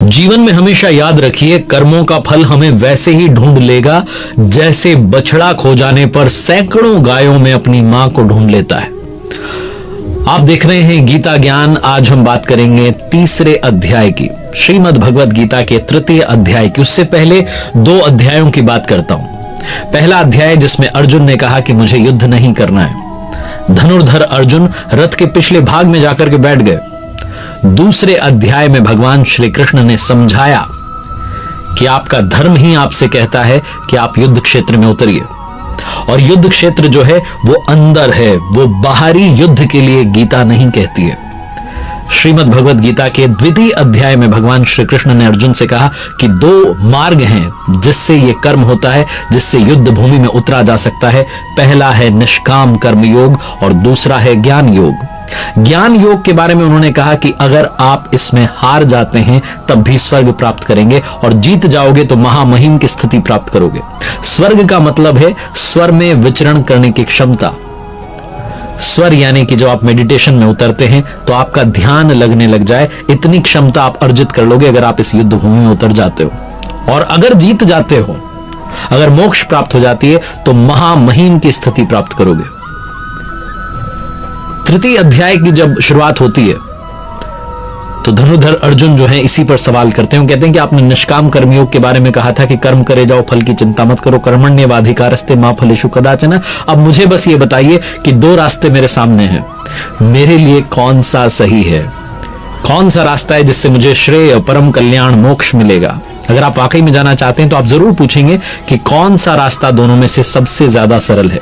जीवन में हमेशा याद रखिए, कर्मों का फल हमें वैसे ही ढूंढ लेगा जैसे बछड़ा खो जाने पर सैकड़ों गायों में अपनी मां को ढूंढ लेता है। आप देख रहे हैं गीता ज्ञान। आज हम बात करेंगे तीसरे अध्याय की, श्रीमद् भगवत गीता के तृतीय अध्याय की। उससे पहले 2 अध्यायों की बात करता हूं। पहला अध्याय जिसमें अर्जुन ने कहा कि मुझे युद्ध नहीं करना है। धनुर्धर अर्जुन रथ के पिछले भाग में जाकर के बैठ गए। दूसरे अध्याय में भगवान श्री कृष्ण ने समझाया कि आपका धर्म ही आपसे कहता है कि आप युद्ध क्षेत्र में उतरिए, और युद्ध क्षेत्र जो है वो अंदर है, वो बाहरी युद्ध के लिए गीता नहीं कहती है। श्रीमद् भगवत गीता के द्वितीय अध्याय में भगवान श्री कृष्ण ने अर्जुन से कहा कि 2 मार्ग हैं जिससे ये कर्म होता है, जिससे युद्ध भूमि में उतरा जा सकता है। पहला है निष्काम कर्म योग और दूसरा है ज्ञान योग। ज्ञान योग के बारे में उन्होंने कहा कि अगर आप इसमें हार जाते हैं तब भी स्वर्ग प्राप्त करेंगे, और जीत जाओगे तो महामहिम की स्थिति प्राप्त करोगे। स्वर्ग का मतलब है स्वर में विचरण करने की क्षमता। स्वर यानी कि जब आप मेडिटेशन में उतरते हैं तो आपका ध्यान लगने लग जाए, इतनी क्षमता आप अर्जित कर लोगे अगर आप इस युद्ध भूमि में उतर जाते हो। और अगर जीत जाते हो, अगर मोक्ष प्राप्त हो जाती है, तो महामहिम की स्थिति प्राप्त करोगे। तृतीय अध्याय की जब शुरुआत होती है तो धनुर्धर अर्जुन जो है इसी पर सवाल करते हैं। कहते हैं कि आपने निष्काम कर्मयोग के बारे में कहा था कि कर्म करे जाओ, फल की चिंता मत करो, कर्मण्येवाधिकारस्ते मा फलेषु कदाचन। अब मुझे बस ये बताइए कि 2 रास्ते मेरे सामने हैं, मेरे लिए कौन सा सही है? कौन सा रास्ता है जिससे मुझे श्रेय, परम कल्याण, मोक्ष मिलेगा? अगर आप वाकई में जाना चाहते हैं तो आप जरूर पूछेंगे कि कौन सा रास्ता दोनों में से सबसे ज्यादा सरल है।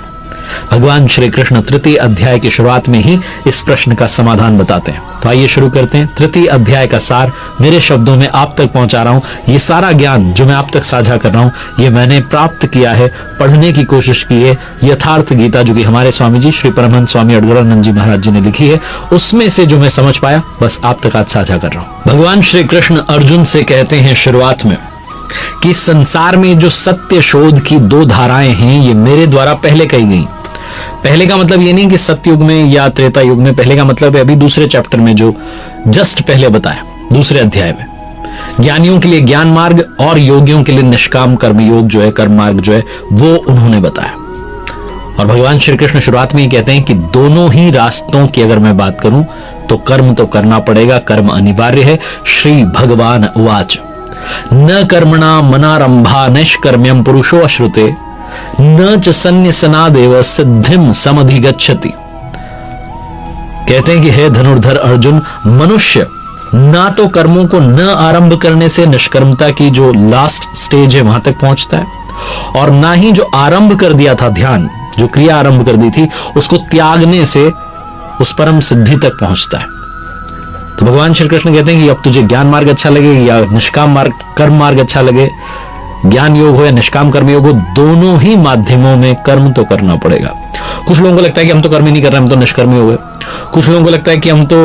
भगवान श्री कृष्ण तृतीय अध्याय की शुरुआत में ही इस प्रश्न का समाधान बताते हैं। तो आइए शुरू करते हैं। तृतीय अध्याय का सार मेरे शब्दों में आप तक पहुंचा रहा हूं। ये सारा ज्ञान जो मैं आप तक साझा कर रहा हूं, ये मैंने प्राप्त किया है, पढ़ने की कोशिश की है। यथार्थ गीता जो कि हमारे स्वामी जी श्री परमहंस स्वामी अडगड़ानंद जी महाराज जी ने लिखी है, उसमें से जो मैं समझ पाया बस आप तक आज साझा कर रहा हूं। भगवान श्री कृष्ण अर्जुन से कहते हैं शुरुआत में कि संसार में जो सत्य शोध की 2 धाराएं हैं, ये मेरे द्वारा पहले कही गई। पहले का मतलब ये नहीं कि सतयुग में या त्रेता युग में, पहले का मतलब है अभी दूसरे चैप्टर में जो जस्ट पहले बताया, दूसरे अध्याय में। ज्ञानियों के लिए ज्ञान मार्ग और योगियों के लिए निष्काम कर्म योग जो है, कर्म मार्ग जो है, वो उन्होंने बताया। और भगवान श्री कृष्ण शुरुआत में ही कहते हैं कि दोनों ही रास्तों की अगर मैं बात करूं तो कर्म तो करना पड़ेगा, कर्म अनिवार्य है। श्री भगवान उवाच न कर्मणा मनारंभा नैष्कर्म्यम पुरुषो अश्रुते न च सन्न्यसनादेव सिद्धिम समधिगच्छति। कहते हैं कि हे धनुर्धर अर्जुन, मनुष्य ना तो कर्मों को न आरंभ करने से निष्कर्मता की जो लास्ट स्टेज है वहां तक पहुंचता है, और ना ही जो आरंभ कर दिया था ध्यान, जो क्रिया आरंभ कर दी थी, उसको त्यागने से उस परम सिद्धि तक पहुंचता है। तो भगवान श्री कृष्ण कहते हैं कि अब तुझे ज्ञान मार्ग अच्छा लगे या निष्काम मार्ग, कर्म मार्ग अच्छा लगे, ज्ञान योग हो या निष्काम कर्म योग हो, दोनों ही माध्यमों में कर्म तो करना पड़ेगा। कुछ लोगों को लगता है कि हम तो कर्म ही नहीं कर रहे, हम तो निष्कर्मी हो गए। कुछ लोगों को लगता है कि हम तो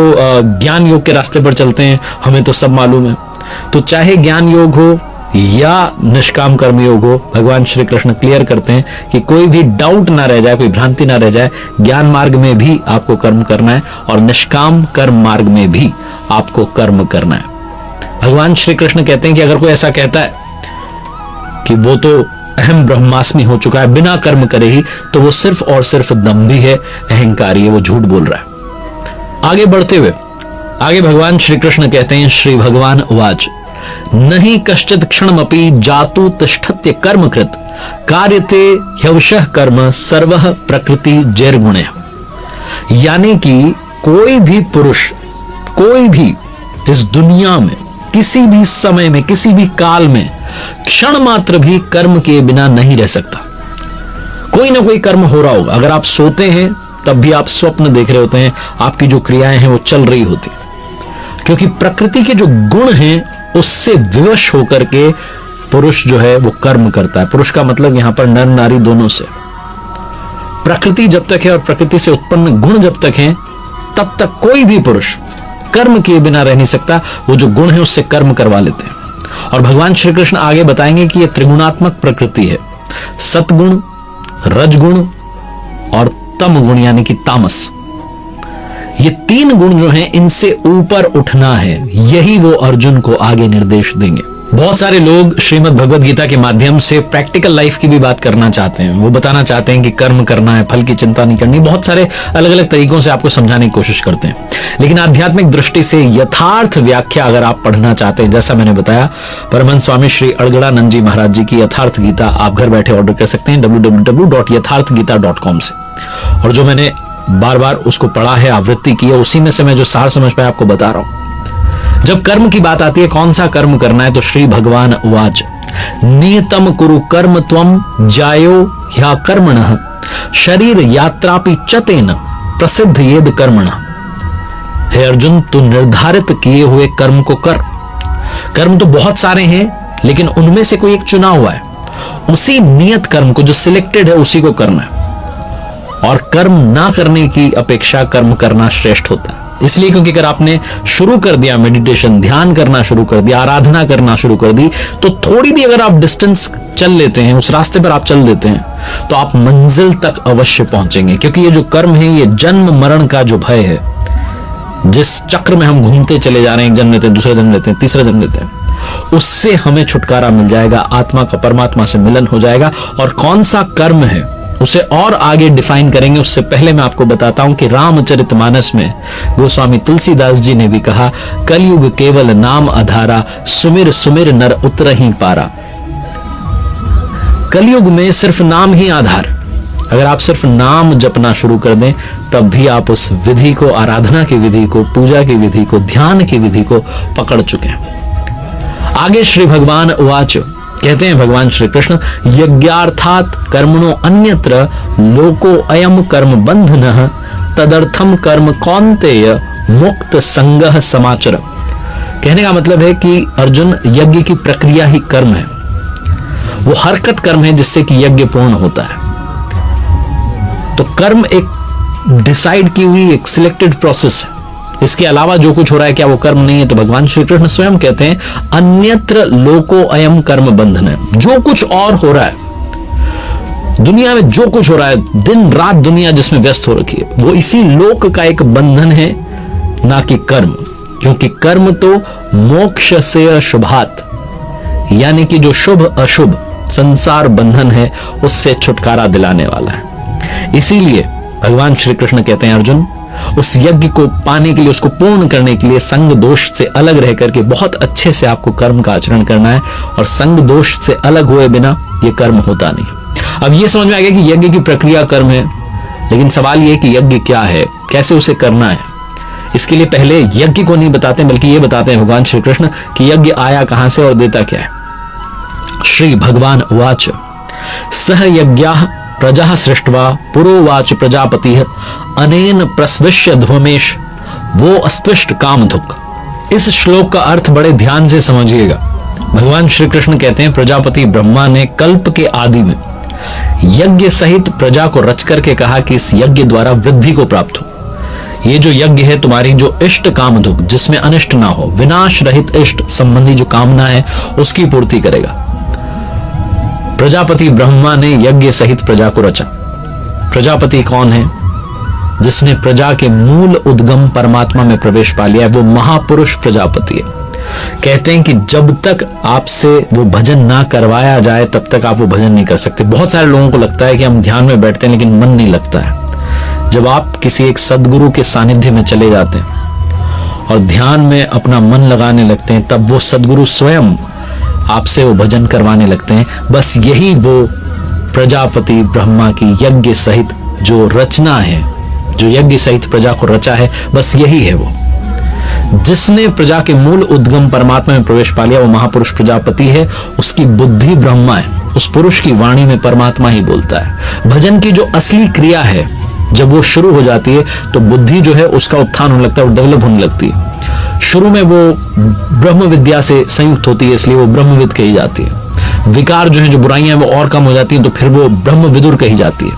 ज्ञान योग के रास्ते पर चलते हैं, हमें तो सब मालूम है। तो चाहे ज्ञान योग हो या निष्काम कर्म योग हो, भगवान श्री कृष्ण क्लियर करते हैं कि कोई भी डाउट ना रह जाए, कोई भ्रांति ना रह जाए, ज्ञान मार्ग में भी आपको कर्म करना है और निष्काम कर्म मार्ग में भी आपको कर्म करना है। भगवान श्री कृष्ण कहते हैं कि अगर कोई ऐसा कहता है कि वो तो अहम ब्रह्मास्मि हो चुका है बिना कर्म करे ही, तो वो सिर्फ और सिर्फ दंभी है, अहंकारी है, वो झूठ बोल रहा है। आगे बढ़ते हुए आगे भगवान श्री कृष्ण कहते हैं श्री भगवान उवाच नहीं कश्चित् क्षणमपि जातु तिष्ठत्य कर्मकृत कार्यते ह्यवशः कर्म सर्वः प्रकृति जैर्गुण्य। यानी कि कोई भी पुरुष, कोई भी इस दुनिया में किसी भी समय में, किसी भी काल में क्षण मात्र भी कर्म के बिना नहीं रह सकता। कोई ना कोई कर्म हो रहा होगा। अगर आप सोते हैं तब भी आप स्वप्न देख रहे होते हैं, आपकी जो क्रियाएं हैं वो चल रही होती, क्योंकि प्रकृति के जो गुण हैं उससे विवश होकर के पुरुष जो है वो कर्म करता है। पुरुष का मतलब यहां पर नर नारी दोनों से। प्रकृति जब तक है और प्रकृति से उत्पन्न गुण जब तक हैं, तब तक कोई भी पुरुष कर्म किए बिना रह नहीं सकता। वो जो गुण है उससे कर्म करवा लेते हैं। और भगवान श्री कृष्ण आगे बताएंगे कि यह त्रिगुणात्मक प्रकृति है, सतगुण, रजगुण और तम गुण यानी कि तामस। ये 3 गुण जो हैं इनसे ऊपर उठना है, यही वो अर्जुन को आगे निर्देश देंगे। बहुत सारे लोग श्रीमद् भगवद गीता के माध्यम से प्रैक्टिकल लाइफ की भी बात करना चाहते हैं। वो बताना चाहते हैं कि कर्म करना है, फल की चिंता नहीं करनी। बहुत सारे अलग अलग तरीकों से आपको समझाने की कोशिश करते हैं, लेकिन आध्यात्मिक दृष्टि से यथार्थ व्याख्या अगर आप पढ़ना चाहते हैं, जैसा मैंने बताया, परमहंस स्वामी श्री अड़गड़ानंद जी महाराज जी की यथार्थ गीता आप घर बैठे ऑर्डर कर सकते हैं www.yatharthgita.com से। और जो मैंने बार बार उसको पढ़ा है, आवृत्ति की है, उसी में से मैं जो सार समझ पाया आपको बता रहा हूं। जब कर्म की बात आती है, कौन सा कर्म करना है, तो श्री भगवान उवाच नियतम कुरु कर्म त्वम जायो ह्या कर्मणः शरीर यात्रापि चतेन प्रसिद्ध येद कर्मणः। हे अर्जुन, तू निर्धारित किए हुए कर्म को कर। कर्म तो बहुत सारे हैं, लेकिन उनमें से कोई एक चुना हुआ है। उसी नियत कर्म को, जो सिलेक्टेड है, उसी को करना है। और कर्म ना करने की अपेक्षा कर्म करना श्रेष्ठ होता है। इसलिए क्योंकि अगर आपने शुरू कर दिया मेडिटेशन, ध्यान करना शुरू कर दिया, आराधना करना शुरू कर दी, तो थोड़ी भी अगर आप डिस्टेंस चल लेते हैं, उस रास्ते पर आप चल देते हैं, तो आप मंजिल तक अवश्य पहुंचेंगे। क्योंकि ये जो कर्म है, ये जन्म मरण का जो भय है, जिस चक्र में हम घूमते चले जा रहे हैं, एक जन्म लेते हैं, दूसरा जन्म लेते हैं, तीसरा जन्म लेते हैं, उससे हमें छुटकारा मिल जाएगा। आत्मा का परमात्मा से मिलन हो जाएगा। और कौन सा कर्म है उसे और आगे डिफाइन करेंगे। उससे पहले मैं आपको बताता हूं कि रामचरितमानस में गोस्वामी तुलसीदास जी ने भी कहा, कलयुग केवल नाम आधारा, सुमिर सुमिर नर उतरहि पारा। कलयुग में सिर्फ नाम ही आधार। अगर आप सिर्फ नाम जपना शुरू कर दें, तब भी आप उस विधि को, आराधना की विधि को, पूजा की विधि को, ध्यान की विधि को पकड़ चुके हैं। आगे श्री भगवान उवाच, कहते हैं भगवान श्री कृष्ण, यज्ञार्थात कर्मणो अन्यत्र लोको अयम कर्म बंधनः तदर्थम कर्म कौन्तेय मुक्त संगः समाचर। कहने का मतलब है कि अर्जुन, यज्ञ की प्रक्रिया ही कर्म है। वो हरकत कर्म है जिससे कि यज्ञ पूर्ण होता है। तो कर्म एक डिसाइड की हुई, एक सिलेक्टेड प्रोसेस है। इसके अलावा जो कुछ हो रहा है, क्या वो कर्म नहीं है? तो भगवान श्री कृष्ण स्वयं कहते हैं, अन्यत्र लोको अयम कर्म बंधन है। जो कुछ और हो रहा है दुनिया में, जो कुछ हो रहा है, दिन रात दुनिया जिसमें व्यस्त हो रखी है, वो इसी लोक का एक बंधन है, ना कि कर्म। क्योंकि कर्म तो मोक्ष से शुभात, यानी कि जो शुभ अशुभ संसार बंधन है, उससे छुटकारा दिलाने वाला है। इसीलिए भगवान श्री कृष्ण कहते हैं, अर्जुन, उस यज्ञ को पाने के लिए, उसको पूर्ण करने के लिए संग दोष से अलग रह करके बहुत अच्छे से आपको कर्म का आचरण करना है। और संग दोष से अलग हुए बिना ये कर्म होता नहीं। अब ये समझ में आ गया कि यज्ञ की प्रक्रिया कर्म है, लेकिन सवाल ये कि यज्ञ क्या है, कैसे उसे करना है। इसके लिए पहले यज्ञ को नहीं बताते, बल्कि ये बताते हैं भगवान श्री कृष्ण कि यज्ञ आया कहां से और देता क्या है। श्री भगवान उवाच, सह यज्ञाः प्रजा सृष्ट्वा पुरोवाच प्रजापति अनेन प्रस्विष्य ध्वमेश वो अस्पृष्ट कामधुक। इस श्लोक का अर्थ बड़े ध्यान से समझिएगा। भगवान श्री कृष्ण कहते हैं, प्रजापति ब्रह्मा ने कल्प के आदि में यज्ञ सहित प्रजा को रच करके कहा कि इस यज्ञ द्वारा वृद्धि को प्राप्त हो। ये जो यज्ञ है, तुम्हारी जो इष्ट कामधुक, जिसमें अनिष्ट ना हो, विनाश रहित इष्ट संबंधी जो कामना है, उसकी पूर्ति करेगा। प्रजापति ब्रह्मा ने यज्ञ सहित प्रजा को रचा। प्रजापति कौन है? जिसने प्रजा के मूल उद्गम परमात्मा में प्रवेश पा लिया है, वो महापुरुष प्रजापति है। कहते हैं कि जब तक आपसे वो भजन ना करवाया जाए, तब तक आप वो भजन नहीं कर सकते। बहुत सारे लोगों को लगता है कि हम ध्यान में बैठते हैं, लेकिन मन नहीं लगता है। जब आप किसी एक सदगुरु के सानिध्य में चले जाते हैं और ध्यान में अपना मन लगाने लगते हैं, तब वो सदगुरु स्वयं आपसे वो भजन करवाने लगते हैं। बस यही वो प्रजापति ब्रह्मा की यज्ञ सहित जो रचना है, जो यज्ञ सहित प्रजा को रचा है, बस यही है वो। जिसने प्रजा के मूल उद्गम परमात्मा में प्रवेश पा लिया, वो महापुरुष प्रजापति है। उसकी बुद्धि ब्रह्मा है। उस पुरुष की वाणी में परमात्मा ही बोलता है। भजन की जो असली क्रिया है, जब वो शुरू हो जाती है, तो बुद्धि जो है उसका उत्थान होने लगता है, वो डेवलप होने लगती है। शुरू में वो ब्रह्म विद्या से संयुक्त होती है, इसलिए वो ब्रह्मविद कही जाती है। विकार जो है, जो बुराइयां वो और कम हो जाती है, तो फिर वो ब्रह्म विदुर कही जाती है।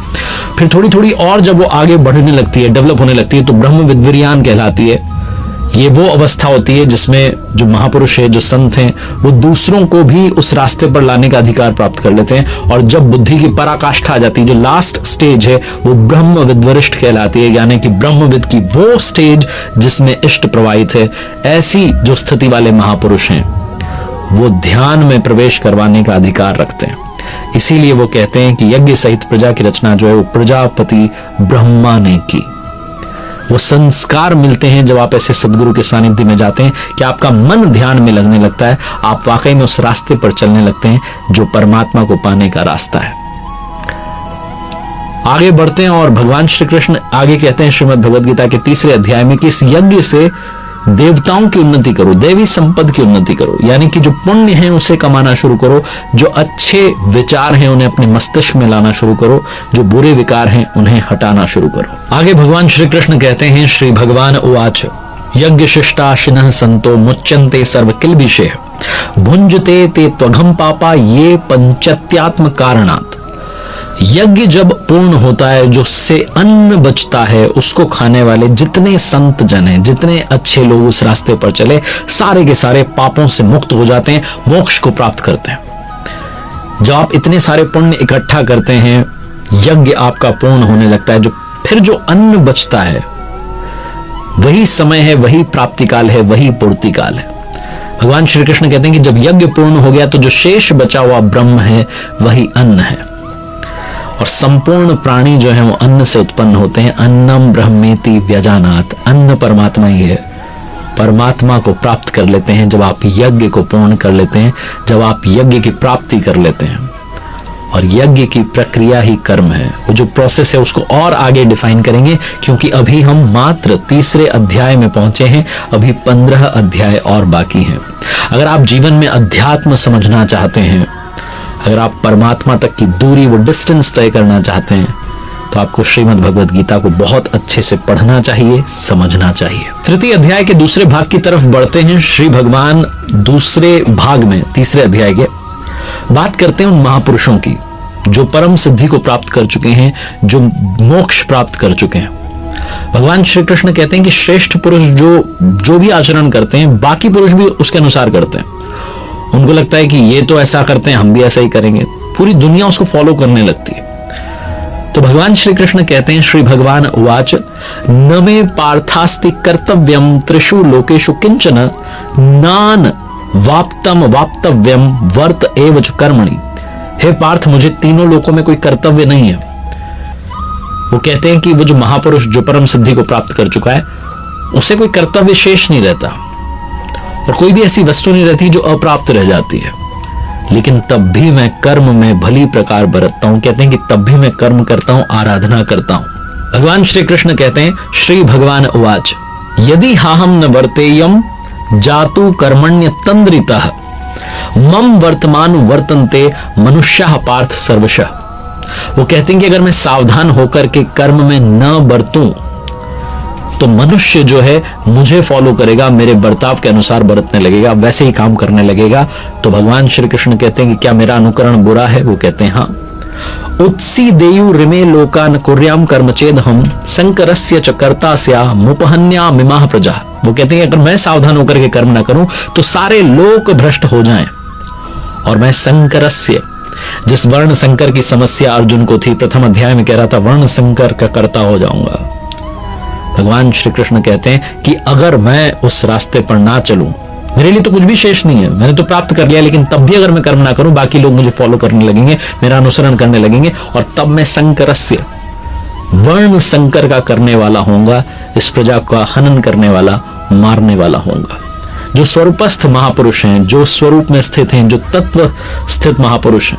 फिर थोड़ी थोड़ी और जब वो आगे बढ़ने लगती है, डेवलप होने लगती है, तो ब्रह्म विद्विरियान कहलाती है, ये वो अवस्था होती है जिसमें जो महापुरुष है, जो संत हैं, वो दूसरों को भी उस रास्ते पर लाने का अधिकार प्राप्त कर लेते हैं। और जब बुद्धि की पराकाष्ठा आ जाती है, जो लास्ट स्टेज है, वो ब्रह्म विद्वरिष्ठ कहलाती है, यानी कि ब्रह्मविद की वो स्टेज जिसमें इष्ट प्रवाहित है। ऐसी जो स्थिति वाले महापुरुष हैं वो ध्यान में प्रवेश करवाने का अधिकार रखते हैं। इसीलिए वो कहते हैं कि यज्ञ सहित प्रजा की रचना जो है वो प्रजापति ब्रह्मा ने की। वो संस्कार मिलते हैं जब आप ऐसे सदगुरु के सानिध्य में जाते हैं कि आपका मन ध्यान में लगने लगता है, आप वाकई में उस रास्ते पर चलने लगते हैं जो परमात्मा को पाने का रास्ता है। आगे बढ़ते हैं और भगवान श्री कृष्ण आगे कहते हैं श्रीमद् भगवद गीता के 3 अध्याय में कि इस यज्ञ से देवताओं की उन्नति करो, देवी संपद की उन्नति करो, यानी कि जो पुण्य है उसे कमाना शुरू करो, जो अच्छे विचार हैं उन्हें अपने मस्तिष्क में लाना शुरू करो, जो बुरे विकार हैं उन्हें हटाना शुरू करो। आगे भगवान श्री कृष्ण कहते हैं, श्री भगवान उवाच यज्ञ शिष्टाशिनः संतो मुच्यन्ते सर्व किल्बिषेः भुंजते ते त्वघं पापा ये पंचत्यात्म कारणात्। यज्ञ जब पूर्ण होता है, जो उससे अन्न बचता है, उसको खाने वाले जितने संत जन हैं, जितने अच्छे लोग उस रास्ते पर चले, सारे के सारे पापों से मुक्त हो जाते हैं, मोक्ष को प्राप्त करते हैं। जब आप इतने सारे पुण्य इकट्ठा करते हैं, यज्ञ आपका पूर्ण होने लगता है। फिर जो अन्न बचता है वही समय है, वही प्राप्ति काल है, वही पूर्ति काल है। भगवान श्री कृष्ण कहते हैं कि जब यज्ञ पूर्ण हो गया तो जो शेष बचा हुआ ब्रह्म है वही अन्न है। और संपूर्ण प्राणी जो है वो अन्न से उत्पन्न होते हैं। अन्नम ब्रह्मेति व्यजानात, अन्न परमात्मा ही है। परमात्मा को प्राप्त कर लेते हैं जब आप यज्ञ को पूर्ण कर लेते हैं, जब आप यज्ञ की प्राप्ति कर लेते हैं। और यज्ञ की प्रक्रिया ही कर्म है। वो जो प्रोसेस है उसको और आगे डिफाइन करेंगे, क्योंकि अभी हम मात्र 3 अध्याय में पहुंचे हैं, अभी 15 अध्याय और बाकी हैं। अगर आप जीवन में अध्यात्म समझना चाहते हैं, अगर आप परमात्मा तक की दूरी, वो डिस्टेंस तय करना चाहते हैं, तो आपको श्रीमद् भगवद गीता को बहुत अच्छे से पढ़ना चाहिए, समझना चाहिए। 3 अध्याय के दूसरे भाग की तरफ बढ़ते हैं। श्री भगवान दूसरे भाग में 3 अध्याय के बात करते हैं उन महापुरुषों की जो परम सिद्धि को प्राप्त कर चुके हैं, जो मोक्ष प्राप्त कर चुके हैं। भगवान श्री कृष्ण कहते हैं कि श्रेष्ठ पुरुष जो भी आचरण करते हैं, बाकी पुरुष भी उसके अनुसार करते हैं। उनको लगता है कि ये तो ऐसा करते हैं, हम भी ऐसा ही करेंगे, पूरी दुनिया उसको फॉलो करने लगती है। तो भगवान श्री कृष्ण कहते हैं, श्री भगवान उवाच न मे पार्थास्ति कर्तव्यम त्रिषु लोकेषु किंचन नान वाप्तम वाप्तव्यम वर्त एवच कर्मणि। हे पार्थ, मुझे तीनों लोकों में कोई कर्तव्य नहीं है। वो कहते हैं कि वो जो महापुरुष जो परम सिद्धि को प्राप्त कर चुका है, उसे कोई कर्तव्य शेष नहीं रहता और कोई भी ऐसी वस्तु नहीं रहती जो अप्राप्त रह जाती है। लेकिन तब भी मैं कर्म में भली प्रकार बरतता हूं। कहते हैं कि तब भी मैं कर्म करता हूं, आराधना करता हूं। भगवान श्री कृष्ण कहते हैं, श्री भगवान उवाच यदि हाहम न वर्तेयम जातु कर्मण्य तंद्रितः मम वर्तमान वर्तन्ते मनुष्यः पार्थ सर्वशः। वो कहते हैं कि अगर मैं सावधान होकर के कर्म में न बरतूं तो मनुष्य जो है मुझे फॉलो करेगा, मेरे बर्ताव के अनुसार बरतने लगेगा, वैसे ही काम करने लगेगा। तो भगवान श्री कृष्ण कहते हैं कि क्या मेरा अनुकरण बुरा है? वो कहते हैं हाँ। उत्सी देयु रिमे लोकान कुर्याम कर्मचेद हम संकरस्य च कर्तास्या मुपहन्या मिमाह प्रजा। वो कहते हैं अगर मैं सावधान होकर के कर्म ना करूं तो सारे लोक भ्रष्ट हो जाएं और मैं संकरस्य, जिस वर्ण संकर की समस्या अर्जुन को थी, प्रथम अध्याय में कह रहा था वर्ण संकर का कर्ता हो जाऊंगा। भगवान श्री कृष्ण कहते हैं कि अगर मैं उस रास्ते पर ना चलूं, मेरे लिए तो कुछ भी शेष नहीं है, मैंने तो प्राप्त कर लिया, लेकिन तब भी अगर मैं कर्म ना करूं, बाकी लोग मुझे फॉलो करने लगेंगे, मेरा अनुसरण करने लगेंगे और तब मैं संकरस्य, वर्ण संकर का करने वाला होऊंगा, इस प्रजा का हनन करने वाला, मारने वाला होऊंगा। जो स्वरूपस्थ महापुरुष हैं, जो स्वरूप में स्थित हैं, जो तत्व स्थित महापुरुष हैं,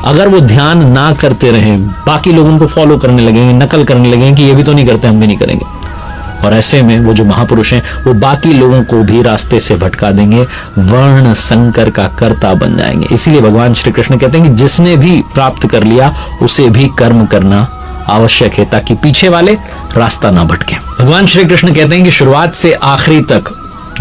अगर वो ध्यान ना करते रहे, बाकी लोग उनको फॉलो करने लगेंगे, नकल करने लगेंगे कि ये भी तो नहीं करते, हम भी नहीं करेंगे। और ऐसे में वो जो महापुरुष हैं वो बाकी लोगों को भी रास्ते से भटका देंगे, वर्ण संकर का कर्ता बन जाएंगे। इसीलिए भगवान श्री कृष्ण कहते हैं कि जिसने भी प्राप्त कर लिया उसे भी कर्म करना आवश्यक है, ताकि पीछे वाले रास्ता ना भटके। भगवान श्री कृष्ण कहते हैं कि शुरुआत से आखिरी तक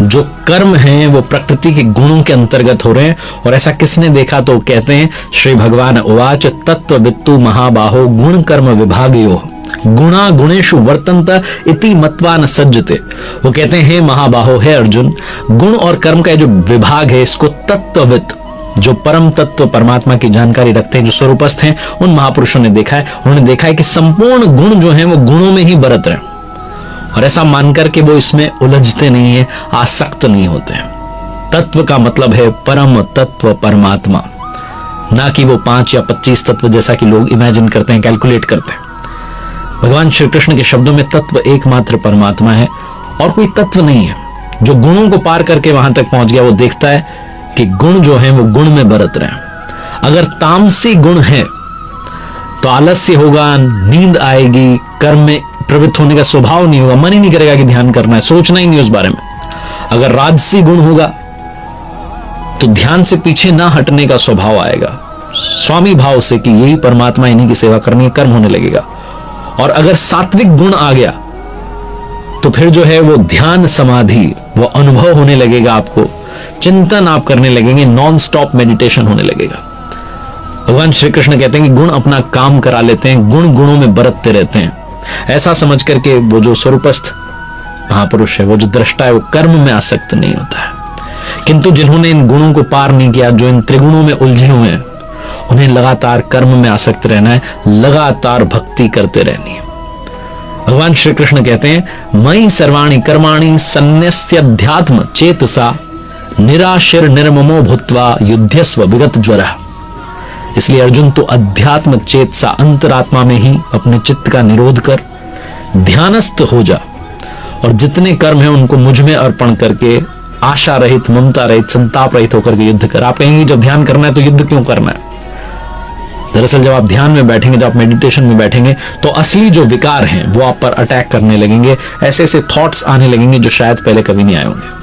जो कर्म हैं वो प्रकृति के गुणों के अंतर्गत हो रहे हैं। और ऐसा किसने देखा? तो कहते हैं श्री भगवान उवाच तत्ववित्तु महाबाहो गुण कर्म विभागयो गुणा गुणेषु वर्तन्त इति मत्वा न सज्जते। वो कहते हैं महाबाहो, है अर्जुन, गुण और कर्म का जो विभाग है इसको तत्वविद, जो परम तत्व परमात्मा की जानकारी रखते हैं, जो स्वरूपस्थ हैं, उन महापुरुषों ने देखा है। उन्होंने देखा है कि संपूर्ण गुण जो हैं वो गुणों में ही बरत रहे, और ऐसा मानकर के वो इसमें उलझते नहीं है, आसक्त नहीं होते हैं। तत्व का मतलब है परम तत्व परमात्मा, ना कि वो 5 या 25 तत्व जैसा कि लोग इमेजिन करते हैं, कैलकुलेट करते हैं। भगवान श्री कृष्ण के शब्दों में तत्व एकमात्र परमात्मा है और कोई तत्व नहीं है। जो गुणों को पार करके वहां तक पहुंच गया वो देखता है कि गुण जो है वो गुण में बरत रहे हैं। अगर तामसी गुण है तो आलस्य होगा, नींद आएगी, कर्म में प्रवृत्त होने का स्वभाव नहीं होगा, मन ही नहीं करेगा कि ध्यान करना है, सोचना ही नहीं उस बारे में। अगर राजसी गुण होगा तो ध्यान से पीछे ना हटने का स्वभाव आएगा, स्वामी भाव से कि यही परमात्मा, इन्हीं की सेवा करनी है, कर्म होने लगेगा। और अगर सात्विक गुण आ गया तो फिर जो है वो ध्यान समाधि, वो अनुभव होने लगेगा, आपको चिंतन आप करने लगेंगे, नॉन स्टॉप मेडिटेशन होने लगेगा। भगवान श्री कृष्ण कहते हैं कि गुण अपना काम करा लेते हैं, गुण गुणों में बरतते रहते हैं। ऐसा समझ करके वो जो स्वरूपस्थ महापुरुष है, वो जो दृष्टा है, वो कर्म में आसक्त नहीं होता है। किंतु जिन्होंने इन गुणों को पार नहीं किया, जो इन त्रिगुणों में उलझे हुए हैं, उन्हें लगातार कर्म में आसक्त रहना है, लगातार भक्ति करते रहनी है। भगवान श्री कृष्ण कहते हैं मयि सर्वाणि कर्माणि सन्न्यस्याध्यात्म चेतसा निराशिर निर्ममो भूत्वा युध्यस्व विगत ज्वरः। इसलिए अर्जुन, तो अध्यात्म चेतसा, अंतरात्मा में ही अपने चित्त का निरोध कर ध्यानस्थ हो जा, और जितने कर्म हैं उनको मुझ में अर्पण करके आशा रहित, ममता रहित, संताप रहित होकर के युद्ध कर। आप कहेंगे जब ध्यान करना है तो युद्ध क्यों करना है? दरअसल जब आप ध्यान में बैठेंगे, जब आप मेडिटेशन में बैठेंगे, तो असली जो विकार हैं वो आप पर अटैक करने लगेंगे। ऐसे ऐसे थॉट्स आने लगेंगे जो शायद पहले कभी नहीं आए होंगे।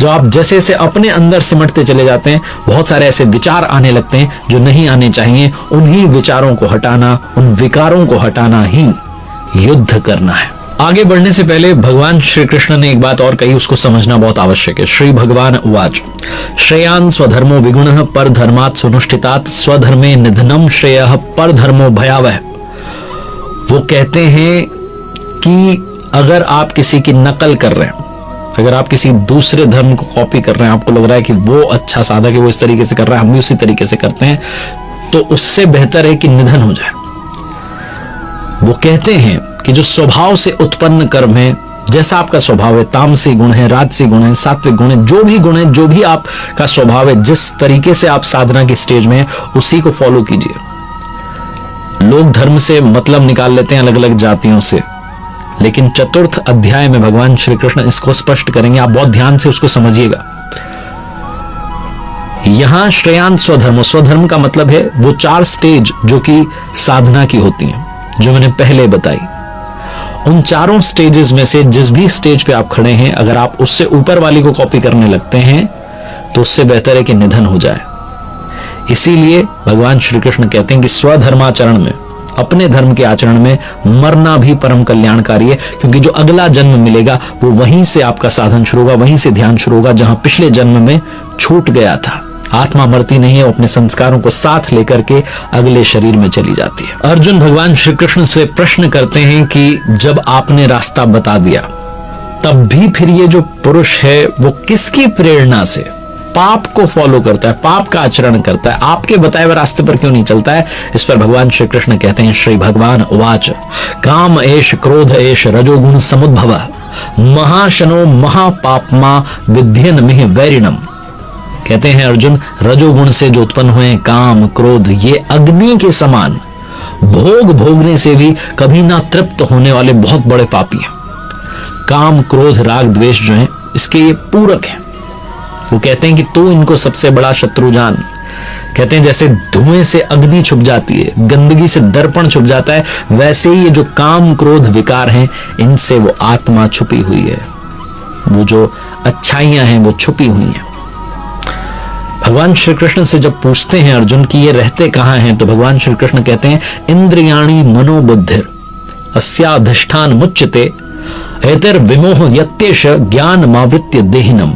जब आप जैसे जैसे अपने अंदर सिमटते चले जाते हैं, बहुत सारे ऐसे विचार आने लगते हैं जो नहीं आने चाहिए। उन्हीं विचारों को हटाना, उन विकारों को हटाना ही युद्ध करना है। आगे बढ़ने से पहले भगवान श्री कृष्ण ने एक बात और कही, उसको समझना बहुत आवश्यक है। श्री भगवान उवाच श्रेयान् स्वधर्मो विगुणः परधर्मात् सुनुष्ठितात् स्वधर्मे निधनम श्रेयः परधर्मो भयावह। वो कहते हैं कि अगर आप किसी की नकल कर रहे हैं, अगर आप किसी दूसरे धर्म को कॉपी कर रहे हैं, आपको लग रहा है कि वो अच्छा साधक है, वो इस तरीके से कर रहा है, हम भी उसी तरीके से करते हैं, तो उससे बेहतर है कि निधन हो जाए। वो कहते हैं कि जो स्वभाव से उत्पन्न कर्म है, जैसा आपका स्वभाव है, तामसी गुण है, राजसी गुण है, सात्विक गुण है, जो भी गुण है, जो भी आपका स्वभाव है, जिस तरीके से आप साधना की स्टेज में है, उसी को फॉलो कीजिए। लोग धर्म से मतलब निकाल लेते हैं अलग अलग जातियों से, लेकिन चतुर्थ अध्याय में भगवान श्री कृष्ण इसको स्पष्ट करेंगे। आप बहुत ध्यान से उसको समझिएगा। यहां श्रेयान् स्वधर्म, स्वधर्म का मतलब है वो 4 स्टेज जो कि साधना की होती हैं, जो मैंने पहले बताई। उन चारों स्टेजेस में से जिस भी स्टेज पे आप खड़े हैं, अगर आप उससे ऊपर वाली को कॉपी करने लगते हैं तो उससे बेहतर है कि निधन हो जाए। इसीलिए भगवान श्री कृष्ण कहते हैं कि स्वधर्माचरण में, अपने धर्म के आचरण में मरना भी परम कल्याणकारी है, क्योंकि जो अगला जन्म मिलेगा वो वहीं से आपका साधन शुरू होगा, वहीं से ध्यान शुरू होगा जहां पिछले जन्म में छूट गया था। आत्मा मरती नहीं है, वो अपने संस्कारों को साथ लेकर के अगले शरीर में चली जाती है। अर्जुन भगवान श्री कृष्ण से प्रश्न करते हैं कि जब आपने रास्ता बता दिया, तब भी फिर ये जो पुरुष है वो किसकी प्रेरणा से पाप को फॉलो करता है, पाप का आचरण करता है, आपके बताए हुए रास्ते पर क्यों नहीं चलता है? इस पर भगवान श्री कृष्ण कहते हैं श्री भगवान उवाच काम एष क्रोध एष रजोगुण समुद्भव महाशनो महापापमा विध्यन मिह वैरिणम। कहते हैं अर्जुन, रजोगुण से जो उत्पन्न हुए काम, क्रोध, ये अग्नि के समान भोग भोगने से भी कभी ना तृप्त होने वाले बहुत बड़े पापी हैं। काम, क्रोध, राग, द्वेष जो हैं इसके ये पूरक हैं। वो कहते हैं कि तू इनको सबसे बड़ा शत्रु जान। कहते हैं जैसे धुएं से अग्नि छुप जाती है, गंदगी से दर्पण छुप जाता है, वैसे ही ये जो काम, क्रोध, विकार हैं, इनसे वो आत्मा छुपी हुई है। वो जो अच्छाइयां हैं वो छुपी हुई हैं। भगवान श्री कृष्ण से जब पूछते हैं अर्जुन कि ये रहते कहां हैं, तो भगवान श्री कृष्ण कहते हैं इंद्रियाणि मनोबुद्धिर अस्याधिष्ठान मुच्यते एतर विमोह यत्येष ज्ञान मावृत्य देहिनम।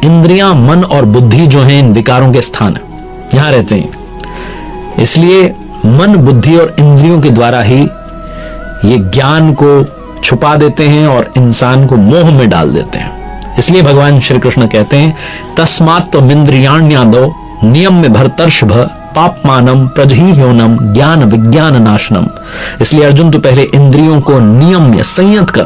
इंद्रियां, मन और बुद्धि जो हैं इन विकारों के स्थान है, यहां रहते हैं। इसलिए मन, बुद्धि और इंद्रियों के द्वारा ही ये ज्ञान को छुपा देते हैं और इंसान को मोह में डाल देते हैं। इसलिए भगवान श्री कृष्ण कहते हैं तस्मात्त्वमिन्द्रियाण्यादौ नियम में भरतर्ष भ पापमानम प्रजहीह्योनम ज्ञान विज्ञान नाशनम। इसलिए अर्जुन, तू पहले इंद्रियों को नियम्य संयत कर,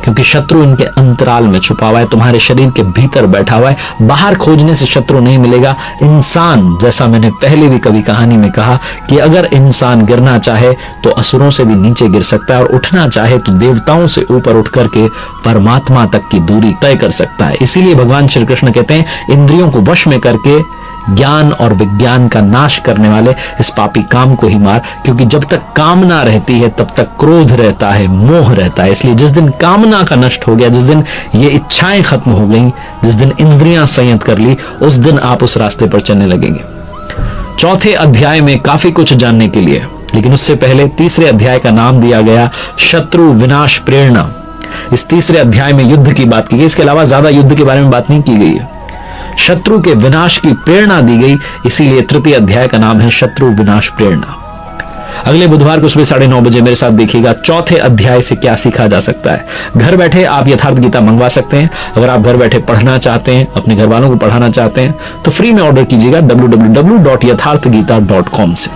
क्योंकि शत्रु इनके अंतराल में छुपा हुआ है, तुम्हारे शरीर के भीतर बैठा हुआ है। बाहर खोजने से शत्रु नहीं मिलेगा। इंसान, जैसा मैंने पहले भी कभी कहानी में कहा कि अगर इंसान गिरना चाहे तो असुरों से भी नीचे गिर सकता है, और उठना चाहे तो देवताओं से ऊपर उठ करके परमात्मा तक की दूरी तय कर सकता है। इसीलिए भगवान श्री कृष्ण कहते हैं इंद्रियों को वश में करके ज्ञान और विज्ञान का नाश करने वाले इस पापी काम को ही मार, क्योंकि जब तक कामना रहती है तब तक क्रोध रहता है, मोह रहता है। इसलिए जिस दिन कामना का नष्ट हो गया, जिस दिन ये इच्छाएं खत्म हो गई, जिस दिन इंद्रियां संयत कर ली, उस दिन आप उस रास्ते पर चलने लगेंगे। चौथे अध्याय में काफी कुछ जानने के लिए, लेकिन उससे पहले तीसरे अध्याय का नाम दिया गया शत्रु विनाश प्रेरणा। इस तीसरे अध्याय में युद्ध की बात की गई, इसके अलावा ज्यादा युद्ध के बारे में बात नहीं की गई है। शत्रु के विनाश की प्रेरणा दी गई, इसीलिए तृतीय अध्याय का नाम है शत्रु विनाश प्रेरणा। अगले बुधवार को सुबह 9:30 बजे मेरे साथ देखिएगा चौथे अध्याय से क्या सीखा जा सकता है। घर बैठे आप यथार्थ गीता मंगवा सकते हैं। अगर आप घर बैठे पढ़ना चाहते हैं, अपने घर वालों को पढ़ाना चाहते हैं, तो फ्री में ऑर्डर कीजिएगा www.yatharthgita.com से।